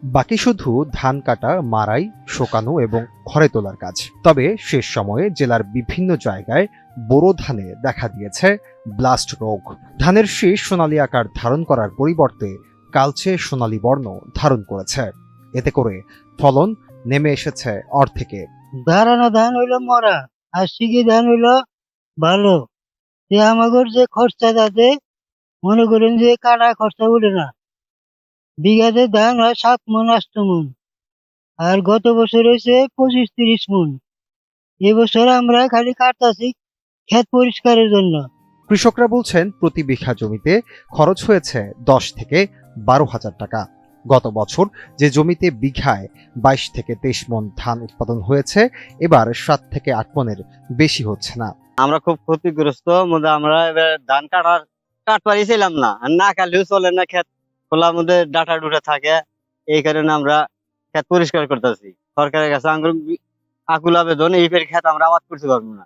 বাকি শুধু ধান কাটা, মাড়াই, শোকানো এবং ঘরে তোলার কাজ। তবে শেষ সময়ে জেলার বিভিন্ন জায়গায় বোরো ধানে দেখা দিয়েছে ব্লাস্ট রোগ। ধানের শীষ সোনালী আকার ধারণ করার পরিবর্তে কালচে সোনালী বর্ণ ধারণ করেছে। এতে করে ফলন নেমে এসেছে অর্ধেকে। দাঁড়ানো ধান হইলো মরা, আর সিগি ধান হইলো ভালো। যে আমাদের যে খরচা তাতে মনে করেন যে কাটা খরচা উঠে না। বিঘাতে ধান হয় 7 মণ 8 মণ, আর গত বছর হয়েছে 25-30 মণ। এবছর আমরা খালি কাটতাছি ক্ষেত পরিষ্কারের জন্য। কৃষকরা বলছেন প্রতি বিঘা জমিতে খরচ হয়েছে 10 থেকে 12,000 টাকা। গত বছর যে জমিতে বিঘায় 22 থেকে 23 মণ ধান উৎপাদন হয়েছে, এবার 7 থেকে 8 মণের বেশি হচ্ছে না। আমরা খুব ক্ষতিগ্রস্ত। আমরা এবার ধান কাটপারিছিলাম না, না কাটলেও চলে না। ক্ষেত খোলার মধ্যে ডাটা ডুটা থাকে, এই কারণে আমরা ক্ষেত পরিষ্কার করতেছি। সরকারের কাছে আঙ্গুর আকুল আবেদন, এই ফের ক্ষেত আমরা আবাদ করতে পারবো না।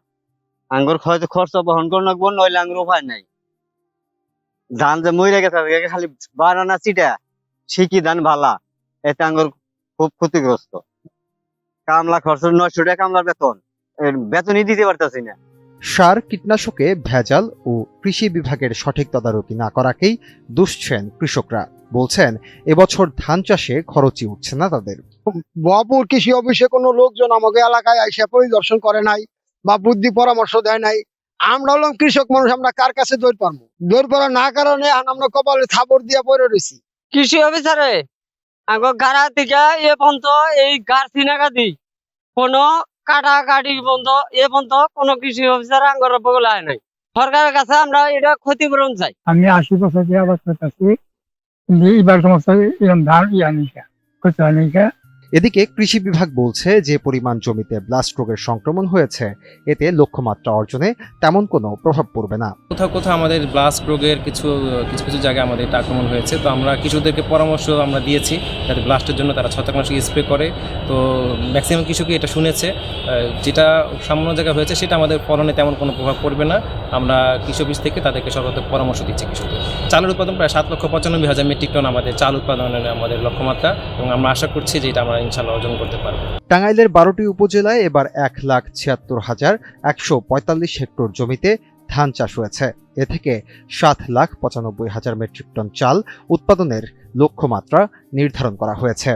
আঙ্গুর হয়তো খরচ বহন করে রাখবো, নইলে আঙ্গুর উপায় নাই। ধান যে মরে গেছে খালি বানানা চিটা শিখি ধান ভালা, এতে আঙ্গুর খুব ক্ষতিগ্রস্ত। কামলা খরচ 900 টাকা কামলার বেতন, বেতনই দিতে পারতেছি না। সার, কীটনাশকে ভেজাল ও কৃষি বিভাগের সঠিক তদারকি না করাকেই দুষছেন কৃষকরা। বলছেন এবছর ধান চাষে খরচই উঠছে না তাদের। বহপুর কৃষি অফিসে কোনো লোকজন আমাকে এলাকায় এসে পরিদর্শন করে নাই বা বুদ্ধি পরামর্শ দেয় নাই। আমরা হলাম কৃষক মানুষ, আমরা কার কাছে দৌড় পারবো? দৌড় পারা না কারণে আমরা কপালে থাপড় দিয়ে পড়ে রয়েছি। কৃষি অফিসারে গাড়া থেকে এ পর্যন্ত এই গাছ চিনাকা দিই কোনো কাটাকাটি বন্ধ, এ পর্যন্ত কোনো কৃষি অফিসার আঙ্গর বগলে আয় নাই। সরকারের কাছে আমরা এটা ক্ষতিপূরণ চাই। আমি 80 বছর দিয়ে আবাদ করতেছি, কিন্তু এবার সমস্ত এরকম ধান ইয়ানিকা করতে হয়নিকা। এদিকে কৃষি বিভাগ বলছে যে পরিমাণ জমিতে ব্লাস্ট রোগের সংক্রমণ হয়েছে, এতে লক্ষ্যমাত্রা অর্জনে তেমন কোনো প্রভাব পড়বে না। কোথাও কোথাও আমাদের ব্লাস্ট রোগের কিছু কিছু জায়গায় আমাদের এটা আক্রমণ হয়েছে। তো আমরা কৃষকদেরকে পরামর্শ আমরা দিয়েছি যাতে ব্লাস্টের জন্য তারা ছত্রাকনাশক স্প্রে করে। তো ম্যাক্সিমাম কৃষকই এটা শুনেছে। যেটা সামান্য জায়গা হয়েছে সেটা আমাদের ফলনে তেমন কোনো প্রভাব পড়বে না। আমরা কৃষি অফিস থেকে তাদেরকে সর্বাত্মক পরামর্শ দিচ্ছি কৃষকদের। চালের উৎপাদন প্রায় 7,95,000 মেট্রিক টন আমাদের চাল উৎপাদনের আমাদের লক্ষ্যমাত্রা, এবং আমরা আশা করছি যে এটা আমরা ইনশাআল্লাহ অর্জন করতে পারবো। টাঙ্গাইলের 12টি উপজেলায় এবার 1,76,145 হেক্টর জমিতে ধান চাষ হয়েছে। এ থেকে 7,95,000 মেট্রিক টন চাল উৎপাদনের লক্ষ্যমাত্রা নির্ধারণ করা হয়েছে।